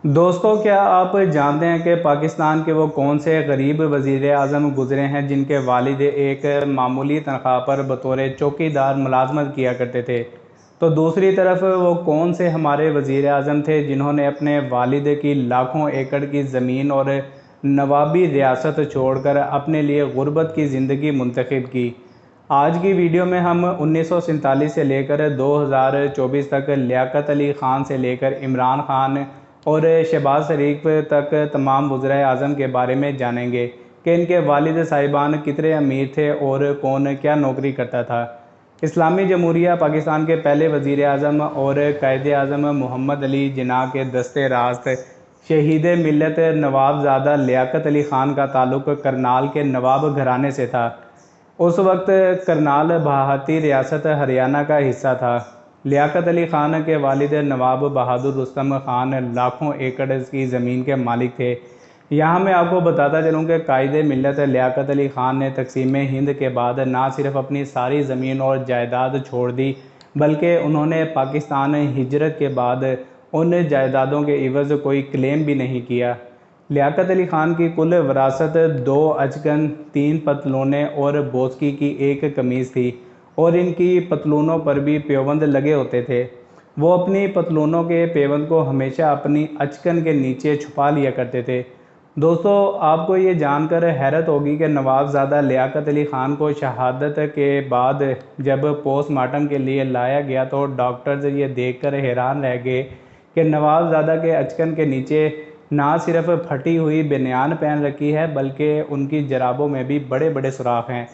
دوستو، کیا آپ جانتے ہیں کہ پاکستان کے وہ کون سے غریب وزیر اعظم گزرے ہیں جن کے والد ایک معمولی تنخواہ پر بطور چوکیدار ملازمت کیا کرتے تھے؟ تو دوسری طرف وہ کون سے ہمارے وزیر اعظم تھے جنہوں نے اپنے والد کی لاکھوں ایکڑ کی زمین اور نوابی ریاست چھوڑ کر اپنے لیے غربت کی زندگی منتخب کی؟ آج کی ویڈیو میں ہم 1947 سے لے کر 2024 تک لیاقت علی خان سے لے کر عمران خان اور شہباز شریف تک تمام وزرائے اعظم کے بارے میں جانیں گے کہ ان کے والد صاحبان کتنے امیر تھے اور کون کیا نوکری کرتا تھا۔ اسلامی جمہوریہ پاکستان کے پہلے وزیر اعظم اور قائد اعظم محمد علی جناح کے دست راست شہید ملت نوابزادہ لیاقت علی خان کا تعلق کرنال کے نواب گھرانے سے تھا۔ اس وقت کرنال بہاٹی ریاست ہریانہ کا حصہ تھا۔ لیاقت علی خان کے والد نواب بہادر رستم خان لاکھوں ایکڑ کی زمین کے مالک تھے۔ یہاں میں آپ کو بتاتا چلوں کہ قائد ملت لیاقت علی خان نے تقسیم ہند کے بعد نہ صرف اپنی ساری زمین اور جائیداد چھوڑ دی بلکہ انہوں نے پاکستان ہجرت کے بعد ان جائیدادوں کے عوض کوئی کلیم بھی نہیں کیا۔ لیاقت علی خان کی کل وراثت 2 اچکن، 3 پتلونیں اور بوسکی کی 1 قمیض تھی، اور ان کی پتلونوں پر بھی پیوند لگے ہوتے تھے۔ وہ اپنی پتلونوں کے پیوند کو ہمیشہ اپنی اچکن کے نیچے چھپا لیا کرتے تھے۔ دوستو، آپ کو یہ جان کر حیرت ہوگی کہ نوابزادہ لیاقت علی خان کو شہادت کے بعد جب پوسٹ مارٹم کے لیے لایا گیا تو ڈاکٹرز یہ دیکھ کر حیران رہ گئے کہ نوابزادہ کے اچکن کے نیچے نہ صرف پھٹی ہوئی بنیان پہن رکھی ہے بلکہ ان کی جرابوں میں بھی بڑے بڑے سوراخ ہیں۔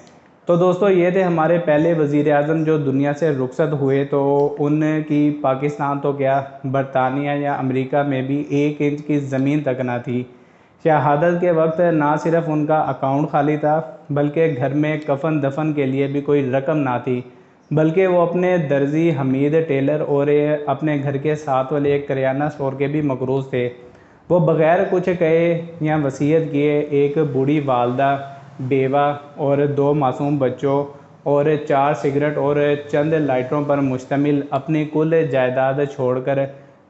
تو دوستو، یہ تھے ہمارے پہلے وزیر اعظم جو دنیا سے رخصت ہوئے، تو ان کی پاکستان تو کیا برطانیہ یا امریکہ میں بھی 1 انچ کی زمین تک نہ تھی۔ شہادت کے وقت نہ صرف ان کا اکاؤنٹ خالی تھا بلکہ گھر میں کفن دفن کے لیے بھی کوئی رقم نہ تھی، بلکہ وہ اپنے درزی حمید ٹیلر اور اپنے گھر کے ساتھ والے ایک کریانہ اسٹور کے بھی مقروض تھے۔ وہ بغیر کچھ کہے یا وصیت کیے ایک بوڑھی والدہ، بیوہ اور 2 معصوم بچوں اور 4 سگریٹ اور چند لائٹروں پر مشتمل اپنی کل جائیداد چھوڑ کر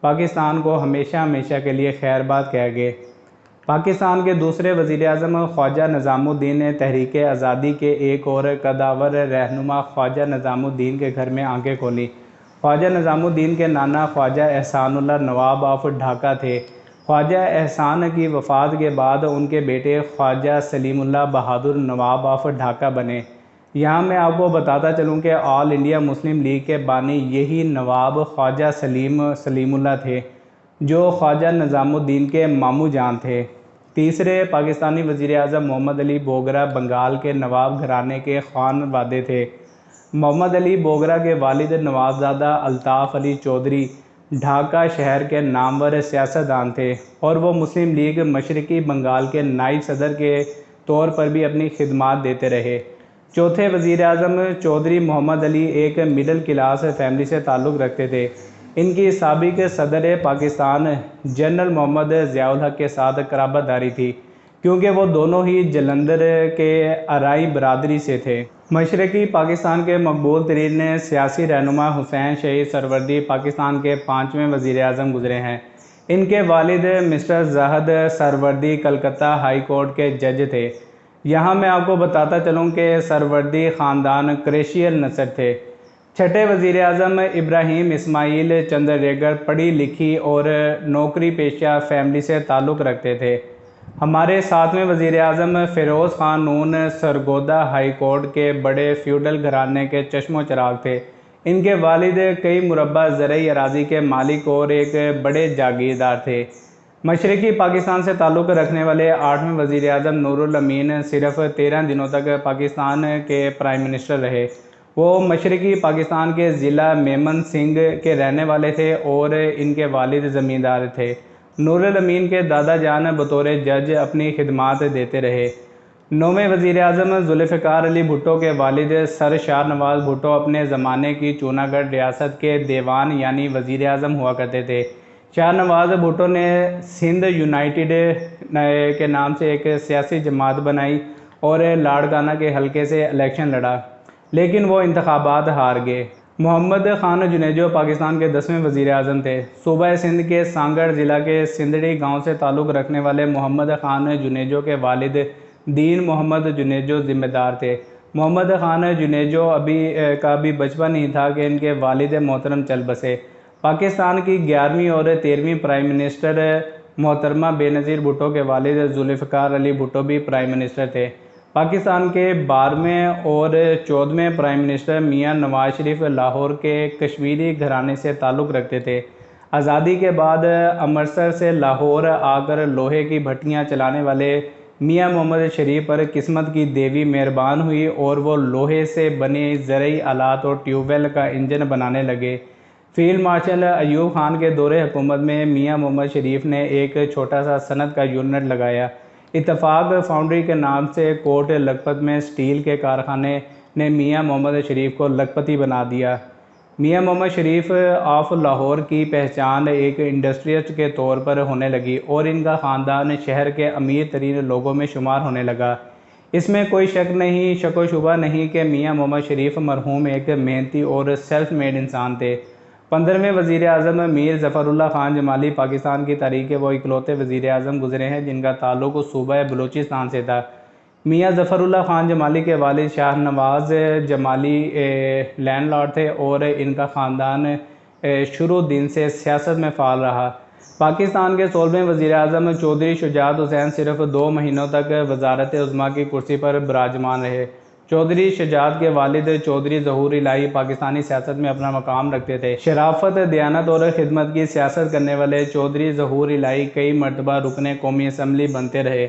پاکستان کو ہمیشہ ہمیشہ کے لیے خیر باد کہہ گئے۔ پاکستان کے دوسرے وزیر اعظم خواجہ نظام الدین نے تحریک آزادی کے ایک اور قداور رہنما خواجہ نظام الدین کے گھر میں آنکھیں کھولیں۔ خواجہ نظام الدین کے نانا خواجہ احسان اللہ نواب آف ڈھاکہ تھے۔ خواجہ احسان کی وفات کے بعد ان کے بیٹے خواجہ سلیم اللہ بہادر نواب آف ڈھاکہ بنے۔ یہاں میں آپ کو بتاتا چلوں کہ آل انڈیا مسلم لیگ کے بانی یہی نواب خواجہ سلیم اللہ تھے جو خواجہ نظام الدین کے ماموں جان تھے۔ تیسرے پاکستانی وزیر اعظم محمد علی بوگرا بنگال کے نواب گھرانے کے خان وادے تھے۔ محمد علی بوگرا کے والد نوابزادہ الطاف علی چودھری ڈھاکہ شہر کے نامور سیاستدان تھے، اور وہ مسلم لیگ مشرقی بنگال کے نائب صدر کے طور پر بھی اپنی خدمات دیتے رہے۔ چوتھے وزیر اعظم چودھری محمد علی ایک مڈل کلاس فیملی سے تعلق رکھتے تھے۔ ان کی سابق صدر پاکستان جنرل محمد ضیاء الحق کے ساتھ قرابت داری تھی، کیونکہ وہ دونوں ہی جلندھر کے آرائی برادری سے تھے۔ مشرقی پاکستان کے مقبول ترین سیاسی رہنما حسین شہید سہروردی پاکستان کے 5ویں وزیر اعظم گزرے ہیں۔ ان کے والد مسٹر زاہد سہروردی کلکتہ ہائی کورٹ کے جج تھے۔ یہاں میں آپ کو بتاتا چلوں کہ سہروردی خاندان کریشین نسل تھے۔ چھٹے وزیر اعظم ابراہیم اسماعیل چندریگر پڑھی لکھی اور نوکری پیشہ فیملی سے تعلق رکھتے تھے۔ ہمارے 7ویں وزیر اعظم فیروز خان نون سرگودا ہائی کورٹ کے بڑے فیوڈل گھرانے کے چشم و چراغ تھے۔ ان کے والد کئی مربع زرعی اراضی کے مالک اور ایک بڑے جاگیردار تھے۔ مشرقی پاکستان سے تعلق رکھنے والے 8ویں وزیر اعظم نور الامین صرف 13 دنوں تک پاکستان کے پرائم منسٹر رہے۔ وہ مشرقی پاکستان کے ضلع میمن سنگھ کے رہنے والے تھے اور ان کے والد زمیندار تھے۔ نور الامین کے دادا جان بطور جج اپنی خدمات دیتے رہے۔ 9ویں وزیر اعظم ذوالفقار علی بھٹو کے والد سر شاہ نواز بھٹو اپنے زمانے کی چونا گڑھ ریاست کے دیوان یعنی وزیر اعظم ہوا کرتے تھے۔ شاہ نواز بھٹو نے سندھ یونائیٹڈ کے نام سے ایک سیاسی جماعت بنائی اور لاڑکانہ کے حلقے سے الیکشن لڑا، لیکن وہ انتخابات ہار گئے۔ محمد خان جنیجو پاکستان کے 10ویں وزیر اعظم تھے۔ صوبہ سندھ کے سانگڑ ضلع کے سندڑی گاؤں سے تعلق رکھنے والے محمد خان جنیجو کے والد دین محمد جنیجو ذمہ دار تھے۔ محمد خان جنیجو کا بھی بچپن ہی تھا کہ ان کے والد محترم چل بسے۔ پاکستان کی 11ویں اور 13ویں پرائم منسٹر محترمہ بے نظیر بھٹو کے والد ذوالفقار علی بھٹو بھی پرائم منسٹر تھے۔ پاکستان کے 12ویں اور 14ویں پرائم منسٹر میاں نواز شریف لاہور کے کشمیری گھرانے سے تعلق رکھتے تھے۔ آزادی کے بعد امرتسر سے لاہور آ کر لوہے کی بھٹیاں چلانے والے میاں محمد شریف پر قسمت کی دیوی مہربان ہوئی اور وہ لوہے سے بنے زرعی آلات اور ٹیوب ویل کا انجن بنانے لگے۔ فیلڈ مارشل ایوب خان کے دور حکومت میں میاں محمد شریف نے ایک چھوٹا سا صنعت کا یونٹ لگایا۔ اتفاق فاؤنڈری کے نام سے کوٹ لکھپت میں سٹیل کے کارخانے نے میاں محمد شریف کو لکھپتی بنا دیا۔ میاں محمد شریف آف لاہور کی پہچان ایک انڈسٹریسٹ کے طور پر ہونے لگی اور ان کا خاندان شہر کے امیر ترین لوگوں میں شمار ہونے لگا۔ اس میں کوئی شک و شبہ نہیں کہ میاں محمد شریف مرحوم ایک محنتی اور سیلف میڈ انسان تھے۔ 15ویں وزیر اعظم میر ظفر اللہ خان جمالی پاکستان کی تاریخ کے وہ اکلوتے وزیر اعظم گزرے ہیں جن کا تعلق صوبہ بلوچستان سے تھا۔ میاں ظفر اللہ خان جمالی کے والد شاہ نواز جمالی لینڈ لارڈ تھے اور ان کا خاندان شروع دن سے سیاست میں فعال رہا۔ پاکستان کے 16ویں وزیر اعظم چودھری شجاعت حسین صرف 2 مہینوں تک وزارت عظمیٰ کی کرسی پر براجمان رہے۔ چودھری شجاعت کے والد چودھری ظہور الہی پاکستانی سیاست میں اپنا مقام رکھتے تھے۔ شرافت، دیانت اور خدمت کی سیاست کرنے والے چودھری ظہور الہی کئی مرتبہ رکن قومی اسمبلی بنتے رہے۔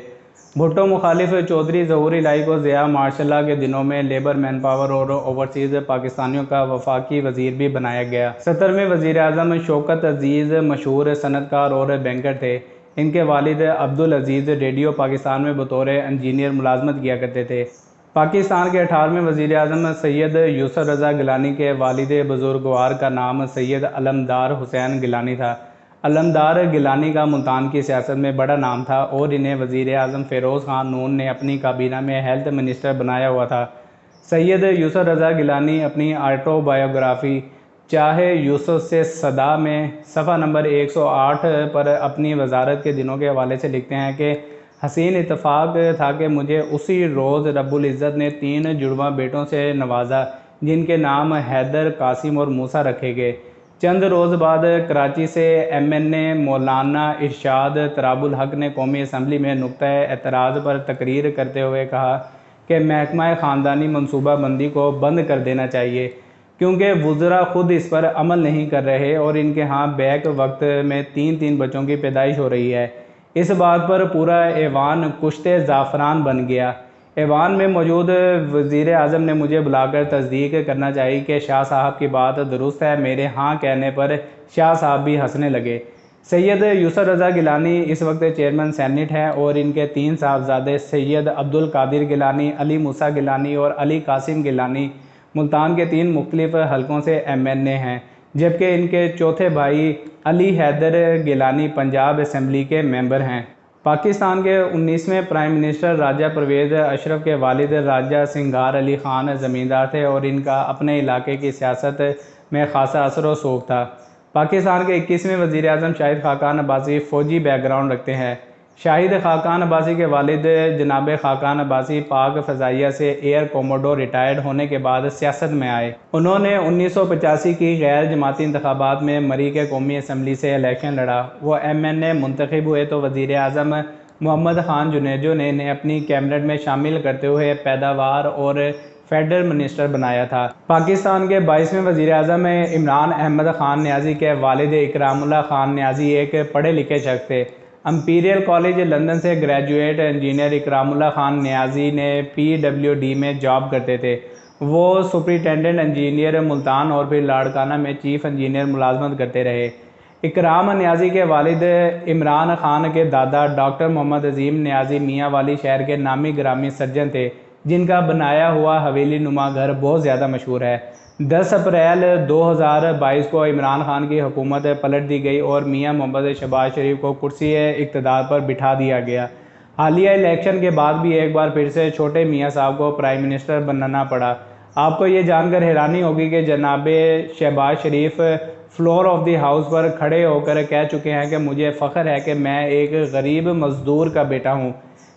بھٹو مخالف چودھری ظہور الہی کو ضیاء ماشاء اللہ کے دنوں میں لیبر مین پاور اور اوورسیز پاکستانیوں کا وفاقی وزیر بھی بنایا گیا۔ 17ویں وزیر اعظم شوکت عزیز مشہور صنعت کار اور بینکر تھے۔ ان کے والد عبدالعزیز ریڈیو پاکستان میں بطور انجینئر ملازمت کیا کرتے تھے۔ پاکستان کے 18ویں وزیر اعظم سید یوسف رضا گیلانی کے والد بزرگوار کا نام سید علمدار حسین گیلانی تھا۔ علمدار گیلانی کا ملتان کی سیاست میں بڑا نام تھا اور انہیں وزیر اعظم فیروز خان نون نے اپنی کابینہ میں ہیلتھ منسٹر بنایا ہوا تھا۔ سید یوسف رضا گیلانی اپنی آٹو بایوگرافی چاہے یوسف سے صدا میں صفحہ نمبر 108 پر اپنی وزارت کے دنوں کے حوالے سے لکھتے ہیں کہ حسین اتفاق تھا کہ مجھے اسی روز رب العزت نے 3 جڑواں بیٹوں سے نوازا جن کے نام حیدر، قاسم اور موسیٰ رکھے گئے۔ چند روز بعد کراچی سے MNA مولانا ارشاد تراب الحق نے قومی اسمبلی میں نقطہ اعتراض پر تقریر کرتے ہوئے کہا کہ محکمہ خاندانی منصوبہ بندی کو بند کر دینا چاہیے کیونکہ وزراء خود اس پر عمل نہیں کر رہے اور ان کے ہاں بیک وقت میں 3 بچوں کی پیدائش ہو رہی ہے۔ اس بات پر پورا ایوان کشتے زعفران بن گیا۔ ایوان میں موجود وزیر اعظم نے مجھے بلا کر تصدیق کرنا چاہیے کہ شاہ صاحب کی بات درست ہے۔ میرے ہاں کہنے پر شاہ صاحب بھی ہنسنے لگے۔ سید یوسف رضا گیلانی اس وقت چیئرمین سینٹ ہیں اور ان کے 3 صاحبزادے سید عبدالقادر گیلانی، علی موسیٰ گیلانی اور علی قاسم گیلانی ملتان کے 3 مختلف حلقوں سے MNA ہیں، جبکہ ان کے چوتھے بھائی علی حیدر گیلانی پنجاب اسمبلی کے ممبر ہیں۔ پاکستان کے 19ویں پرائم منسٹر راجہ پرویز اشرف کے والد راجہ سنگھار علی خان زمیندار تھے اور ان کا اپنے علاقے کی سیاست میں خاصا اثر و رسوخ تھا۔ پاکستان کے 21ویں وزیر اعظم شاہد خاقان عباسی فوجی بیک گراؤنڈ رکھتے ہیں۔ شاہد خاقان عباسی کے والد جناب خاقان عباسی پاک فضائیہ سے ایئر کوموڈور ریٹائرڈ ہونے کے بعد سیاست میں آئے۔ انہوں نے 1985 کی غیر جماعتی انتخابات میں مری کے قومی اسمبلی سے الیکشن لڑا۔ وہ MNA منتخب ہوئے تو وزیر اعظم محمد خان جنیجو نے انہیں اپنی کیبنٹ میں شامل کرتے ہوئے پیداوار اور فیڈرل منسٹر بنایا تھا۔ پاکستان کے 22ویں وزیر اعظم عمران احمد خان نیازی کے والد اکرام اللہ خان نیازی ایک پڑھے لکھے شخص تھے۔ امپیریل کالج لندن سے گریجویٹ انجینئر اکرام اللہ خان نیازی نے PWD میں جاب کرتے تھے۔ وہ سپرنٹینڈنٹ انجینئر ملتان اور پھر لاڑکانہ میں چیف انجینئر ملازمت کرتے رہے۔ اکرام نیازی کے والد عمران خان کے دادا ڈاکٹر محمد عظیم نیازی میاں والی شہر کے نامی گرامی سرجن تھے جن کا بنایا ہوا حویلی نما گھر بہت زیادہ مشہور ہے۔ 10 اپریل 2022 کو عمران خان کی حکومت پلٹ دی گئی اور میاں محمد شہباز شریف کو کرسی اقتدار پر بٹھا دیا گیا۔ حالیہ الیکشن کے بعد بھی ایک بار پھر سے چھوٹے میاں صاحب کو پرائم منسٹر بننا پڑا۔ آپ کو یہ جان کر حیرانی ہوگی کہ جناب شہباز شریف فلور آف دی ہاؤس پر کھڑے ہو کر کہہ چکے ہیں کہ مجھے فخر ہے کہ میں ایک غریب مزدور کا بیٹا ہوں۔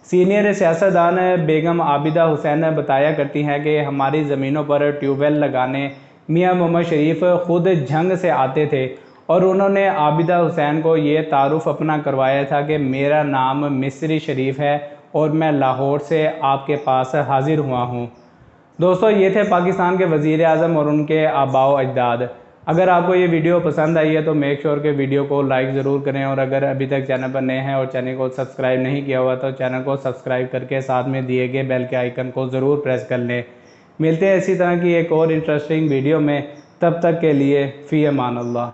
سینئر سیاستدان بیگم عابدہ حسین بتایا کرتی ہیں کہ ہماری زمینوں پر ٹیوب ویل لگانے میاں محمد شریف خود جنگ سے آتے تھے، اور انہوں نے عابدہ حسین کو یہ تعارف اپنا کروایا تھا کہ میرا نام مصری شریف ہے اور میں لاہور سے آپ کے پاس حاضر ہوا ہوں۔ دوستو، یہ تھے پاکستان کے وزیر اعظم اور ان کے آباء و اجداد۔ اگر آپ کو یہ ویڈیو پسند آئی ہے تو میک شور کہ ویڈیو کو لائک ضرور کریں، اور اگر ابھی تک چینل پر نئے ہیں اور چینل کو سبسکرائب نہیں کیا ہوا تو چینل کو سبسکرائب کر کے ساتھ میں دیے گئے بیل کے آئیکن کو ضرور پریس کر لیں۔ ملتے ہیں اسی طرح کی ایک اور انٹرسٹنگ ویڈیو میں، تب تک کے لیے فی امان اللہ۔